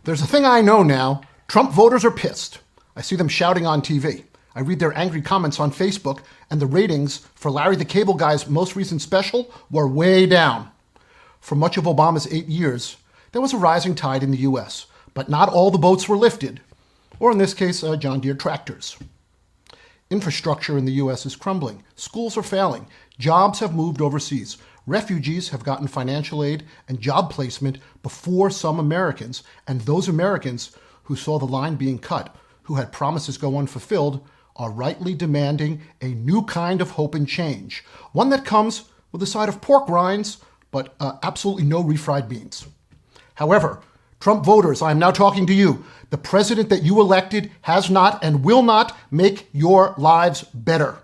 There's a thing I know now. Trump voters are pissed. I see them shouting on TV. I read their angry comments on Facebook, and the ratings for Larry the Cable Guy's most recent special were way down. For much of Obama's 8 years, there was a rising tide in the U.S., but not all the boats were lifted, or in this case, John Deere tractors. Infrastructure in the U.S. is crumbling. Schools are failing. Jobs have moved overseas. Refugees have gotten financial aid and job placement before some Americans, and those Americans who saw the line being cut, who had promises go unfulfilled, are rightly demanding a new kind of hope and change, one that comes with a side of pork rinds, but absolutely no refried beans. However, Trump voters, I am now talking to you. The president that you elected has not and will not make your lives better.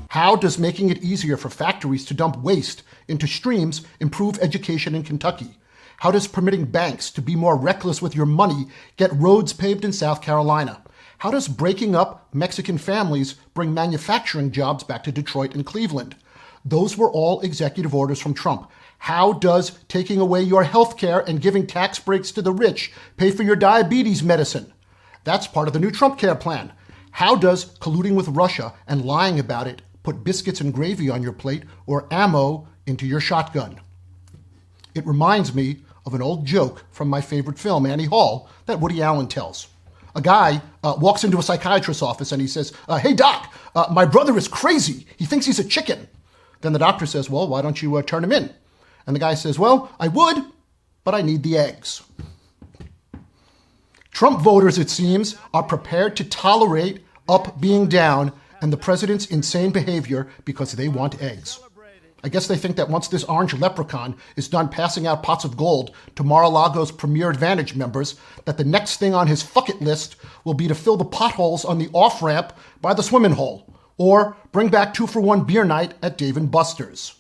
How does making it easier for factories to dump waste into streams improve education in Kentucky? How does permitting banks to be more reckless with your money get roads paved in South Carolina? How does breaking up Mexican families bring manufacturing jobs back to Detroit and Cleveland? Those were all executive orders from Trump. How does taking away your health care and giving tax breaks to the rich pay for your diabetes medicine? That's part of the new Trump care plan. How does colluding with Russia and lying about it put biscuits and gravy on your plate or ammo into your shotgun? It reminds me of an old joke from my favorite film, Annie Hall, that Woody Allen tells. A guy walks into a psychiatrist's office and he says, "Hey doc, my brother is crazy. He thinks he's a chicken." Then the doctor says, "Well, why don't you turn him in?" And the guy says, "Well, I would, but I need the eggs." Trump voters, it seems, are prepared to tolerate up being down and the president's insane behavior because they want eggs. I guess they think that once this orange leprechaun is done passing out pots of gold to Mar-a-Lago's Premier Advantage members, that the next thing on his fuck it list will be to fill the potholes on the off-ramp by the swimming hole, or bring back 2-for-1 beer night at Dave & Buster's.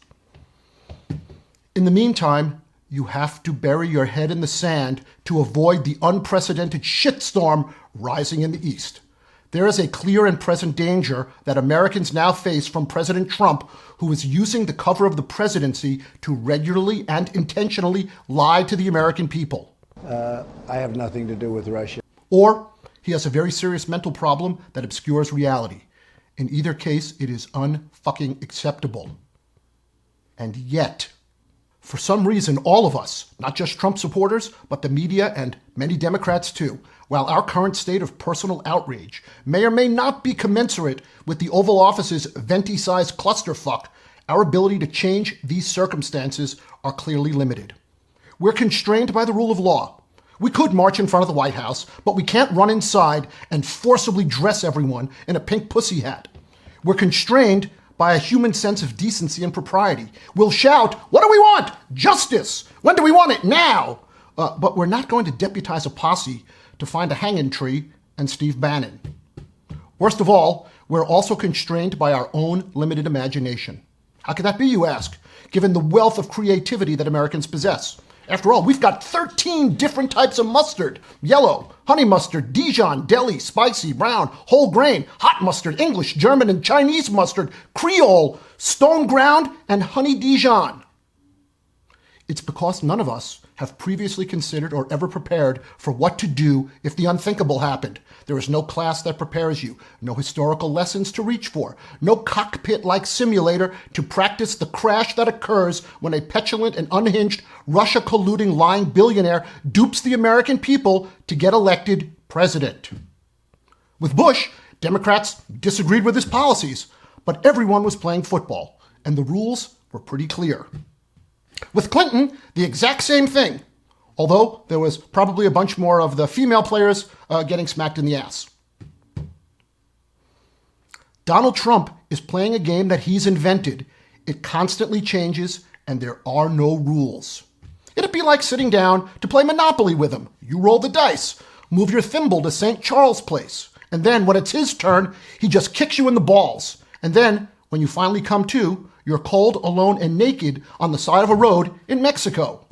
In the meantime, you have to bury your head in the sand to avoid the unprecedented shitstorm rising in the East. There is a clear and present danger that Americans now face from President Trump, who is using the cover of the presidency to regularly and intentionally lie to the American people. I have nothing to do with Russia. Or he has a very serious mental problem that obscures reality. In either case, it is unfucking acceptable. And yet, for some reason, all of us, not just Trump supporters, but the media and many Democrats too, while our current state of personal outrage may or may not be commensurate with the Oval Office's venti-sized clusterfuck, our ability to change these circumstances are clearly limited. We're constrained by the rule of law. We could march in front of the White House, but we can't run inside and forcibly dress everyone in a pink pussy hat. We're constrained by a human sense of decency and propriety. We'll shout, "What do we want? Justice! When do we want it? Now!" But we're not going to deputize a posse to find a hanging tree and Steve Bannon. Worst of all, we're also constrained by our own limited imagination. How could that be, you ask, given the wealth of creativity that Americans possess? After all, we've got 13 different types of mustard: yellow, honey mustard, Dijon, deli, spicy, brown, whole grain, hot mustard, English, German, and Chinese mustard, Creole, stone ground, and honey Dijon. It's because none of us have previously considered or ever prepared for what to do if the unthinkable happened. There is no class that prepares you, no historical lessons to reach for, no cockpit-like simulator to practice the crash that occurs when a petulant and unhinged, Russia-colluding lying billionaire dupes the American people to get elected president. With Bush, Democrats disagreed with his policies, but everyone was playing football, and the rules were pretty clear. With Clinton, the exact same thing, although there was probably a bunch more of the female players getting smacked in the ass. Donald Trump is playing a game that he's invented. It constantly changes, and there are no rules. It'd be like sitting down to play Monopoly with him. You roll the dice, move your thimble to St. Charles Place, and then when it's his turn, he just kicks you in the balls. And then, when you finally come to, you're cold, alone, and naked on the side of a road in Mexico.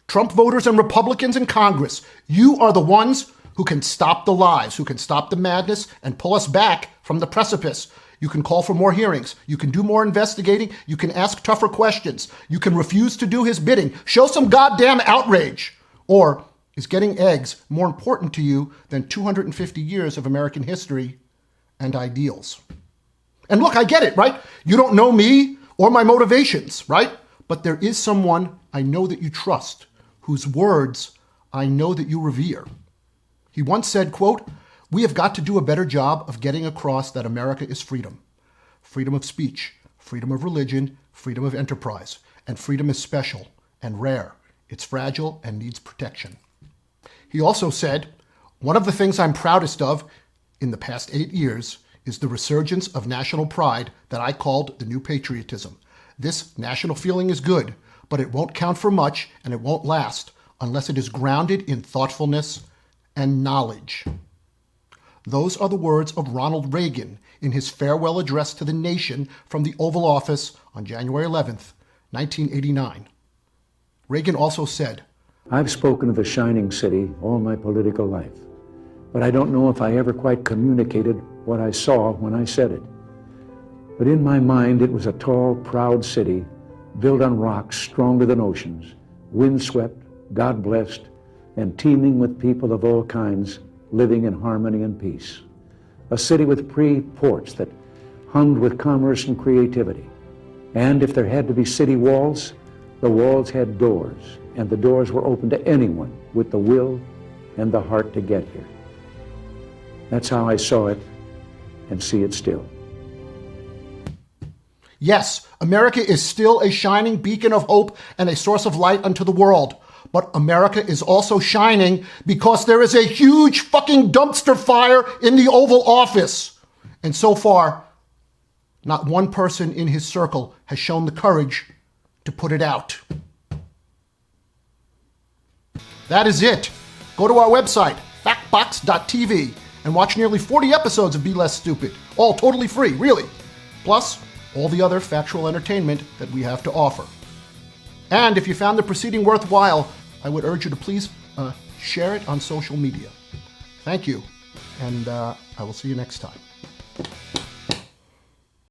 Trump voters and Republicans in Congress, you are the ones who can stop the lies, who can stop the madness and pull us back from the precipice. You can call for more hearings. You can do more investigating. You can ask tougher questions. You can refuse to do his bidding. Show some goddamn outrage. Or is getting eggs more important to you than 250 years of American history and ideals? And look, I get it, right? You don't know me or my motivations, right? But there is someone I know that you trust, whose words I know that you revere. He once said, quote, "We have got to do a better job of getting across that America is freedom. Freedom of speech, freedom of religion, freedom of enterprise. And freedom is special and rare. It's fragile and needs protection." He also said, "One of the things I'm proudest of in the past 8 years is the resurgence of national pride that I called the new patriotism. This national feeling is good, but it won't count for much and it won't last unless it is grounded in thoughtfulness and knowledge." Those are the words of Ronald Reagan in his farewell address to the nation from the Oval Office on January 11th, 1989. Reagan also said, "I've spoken of the shining city all my political life, but I don't know if I ever quite communicated what I saw when I said it. But in my mind, it was a tall, proud city built on rocks stronger than oceans, windswept, God-blessed, and teeming with people of all kinds living in harmony and peace. A city with free ports that hummed with commerce and creativity. And if there had to be city walls, the walls had doors, and the doors were open to anyone with the will and the heart to get here. That's how I saw it and see it still." Yes, America is still a shining beacon of hope and a source of light unto the world. But America is also shining because there is a huge fucking dumpster fire in the Oval Office. And so far, not one person in his circle has shown the courage to put it out. That is it. Go to our website, factbox.tv, and watch nearly 40 episodes of Be Less Stupid. All totally free, really. Plus, all the other factual entertainment that we have to offer. And if you found the proceeding worthwhile, I would urge you to please share it on social media. Thank you, and I will see you next time.